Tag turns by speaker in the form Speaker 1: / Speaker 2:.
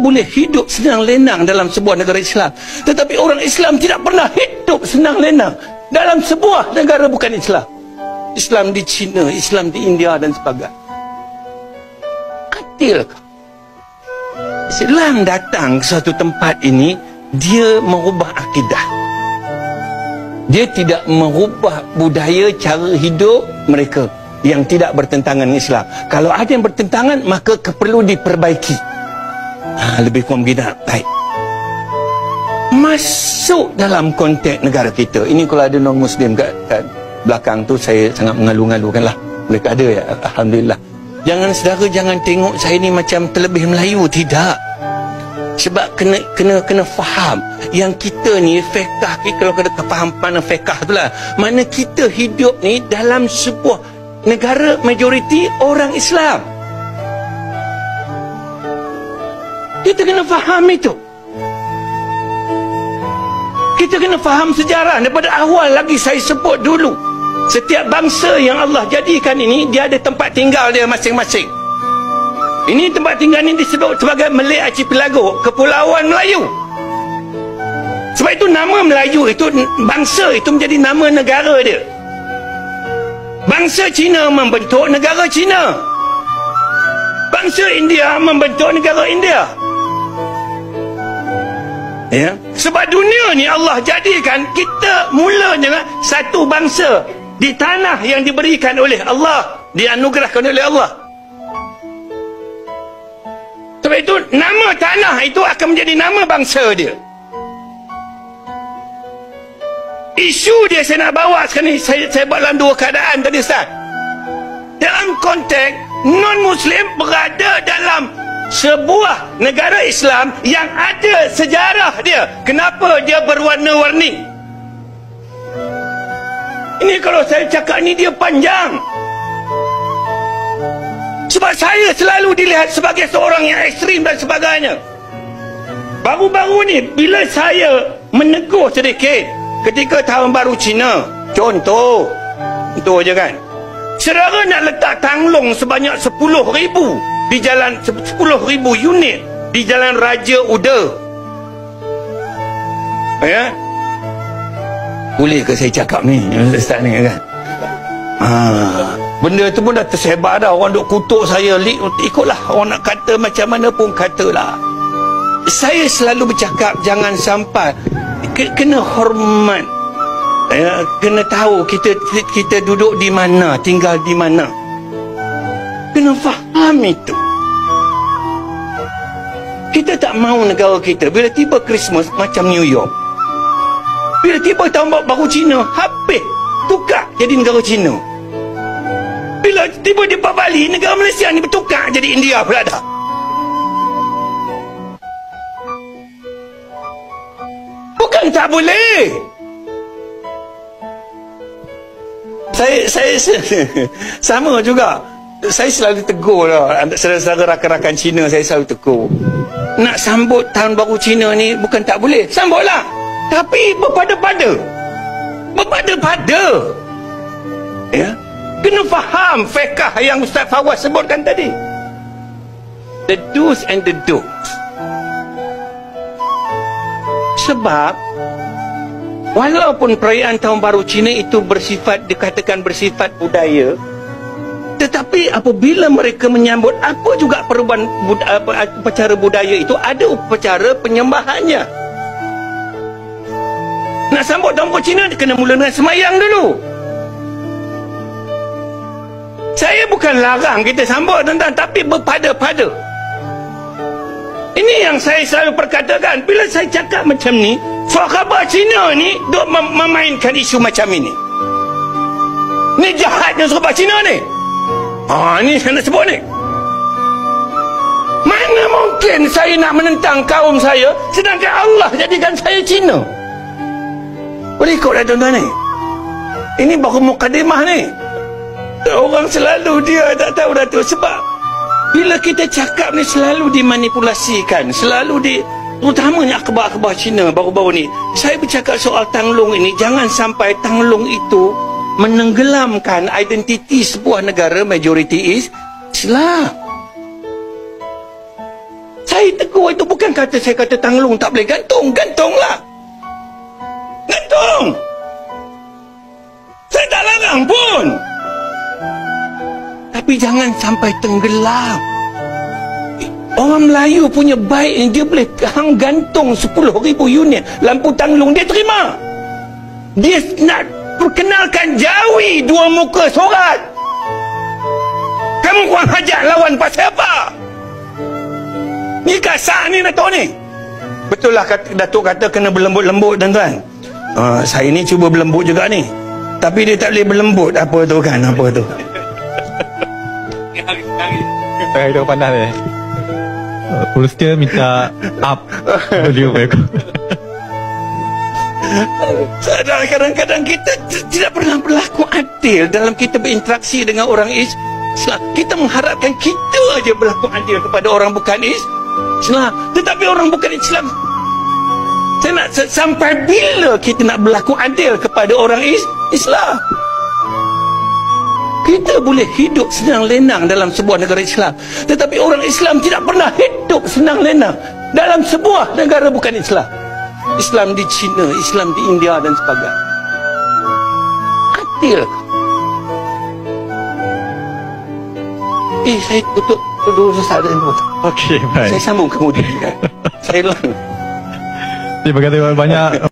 Speaker 1: boleh hidup senang lenang dalam sebuah negara Islam. Tetapi orang Islam tidak pernah hidup senang lenang dalam sebuah negara bukan Islam. Islam di China, Islam di India dan sebagainya. Adilkah? Islam datang ke suatu tempat ini, dia merubah akidah. Dia tidak merubah budaya cara hidup mereka yang tidak bertentangan dengan Islam. Kalau ada yang bertentangan, maka perlu diperbaiki. Lebih kurang begitu. Baik. Masuk dalam konteks negara kita. Ini kalau ada non-Muslim kat belakang tu, saya sangat mengalu-ngalukan lah. Mereka ada ya, Alhamdulillah. Jangan saudara, jangan tengok saya ni macam terlebih Melayu. Tidak. Sebab kena faham yang kita ni fiqah, kalau kena faham mana fiqah tu lah, mana kita hidup ni dalam sebuah negara majoriti orang Islam. Kita kena faham itu. Kita kena faham sejarah. Daripada awal lagi saya sebut dulu, setiap bangsa yang Allah jadikan ini, dia ada tempat tinggal dia masing-masing. Ini tempat tinggal ini disebut sebagai Malay Archipelago, Kepulauan Melayu. Sebab itu nama Melayu itu, bangsa itu menjadi nama negara dia. Bangsa Cina membentuk negara Cina. Bangsa India membentuk negara India. Ya, sebab dunia ni Allah jadikan kita mula dengan satu bangsa di tanah yang diberikan oleh Allah, dianugerahkan oleh Allah. Sebab itu nama tanah itu akan menjadi nama bangsa dia. Isu dia saya nak bawa sekarang ni, saya buat dalam dua keadaan tadi Ustaz. Dalam konteks non-Muslim berada dalam sebuah negara Islam yang ada sejarah dia. Kenapa dia berwarna-warni? Ini kalau saya cakap ni dia panjang. Sebab saya selalu dilihat sebagai seorang yang ekstrim dan sebagainya. Baru-baru ni bila saya menegur sedikit ketika tahun baru Cina, contoh itu aja kan, saudara nak letak tanglong sebanyak 10,000 di jalan, 10,000 unit di Jalan Raja Uda, ya, boleh ke saya cakap ni Ustaz ni kan? Benda tu pun dah tersebar dah. Orang duk kutuk saya, ikutlah. Orang nak kata macam mana pun katalah. Saya selalu bercakap jangan sampai, kena hormat, ya, kena tahu kita duduk di mana, tinggal di mana. Kena faham itu. Kita tak mahu negara kita bila tiba Christmas macam New York, bila tiba tahun baru Cina, habis tukar jadi negara Cina. Bila tiba di Bali, negara Malaysia ni bertukar jadi India pula dah. Bukan tak boleh. Saya sama juga. Saya selalu tegur lah saudara-saudara rakan-rakan Cina, saya selalu tegur. Nak sambut tahun baru Cina ni bukan tak boleh, sambutlah. Tapi berpada-pada. Berpada-pada. Ya. Kena faham fiqh yang Ustaz Fawaz sebutkan tadi. The do's and the don'ts. Sebab walaupun perayaan tahun baru Cina itu bersifat, dikatakan bersifat budaya, tetapi apabila mereka menyambut apa juga perubahan upacara budaya itu, ada upacara penyembahannya. Nak sambut tahun baru Cina kena mula dengan semayang dulu. Saya bukan larang kita sambut tuan-tuan, tapi berpada-pada. Ini yang saya selalu perkatakan. Bila saya cakap macam ni, khabar Cina ni duk memainkan isu macam ini. Ni jahatnya khabar Cina ni. Ni saya nak sebut ni. Mana mungkin saya nak menentang kaum saya, sedangkan Allah jadikan saya Cina. Boleh ikut dah tuan-tuan ni. Ini baru mukadimah ni. Orang selalu dia tak tahu Datuk. Sebab bila kita cakap ni selalu dimanipulasikan, selalu terutamanya akhbar-akhbar Cina baru-baru ni. Saya bercakap soal tanglong ini, jangan sampai tanglong itu menenggelamkan identiti sebuah negara majoriti Islam. Saya Saya tegur itu bukan kata saya kata Tanglung tak boleh gantung. Gantunglah. Gantung. Saya tak larang pun. Tapi jangan sampai tenggelam. Orang Melayu punya baik ni, dia boleh hang gantung 10,000 unit lampu Tanglung, dia terima. Dia nak perkenalkan Jawi dua muka surat. Kamu kurang hajat lawan pasal apa? Ni kasar ni Datuk ni. Betul lah Datuk kata kena berlembut-lembut tuan-tuan. Saya ni cuba berlembut juga ni. Tapi dia tak boleh berlembut. Apa tu kan? Apa tu?
Speaker 2: Tengah hidup panas ni. Polisi minta up volume aku.
Speaker 1: Kadang-kadang kita tidak pernah berlaku adil dalam kita berinteraksi dengan orang Islam. Kita mengharapkan kita aja berlaku adil kepada orang bukan Islam. Tetapi orang bukan Islam, saya nak sampai bila kita nak berlaku adil kepada orang Islam? Kita boleh hidup senang lenang dalam sebuah negara Islam, tetapi orang Islam tidak pernah hidup senang lenang dalam sebuah negara bukan Islam. Islam di China, Islam di India dan sebagainya. Adil. Saya tutup dulu sesaat dulu.
Speaker 2: Okey, baik.
Speaker 1: Saya sambung kemudian. Saya ulang.
Speaker 2: Terima kasih banyak.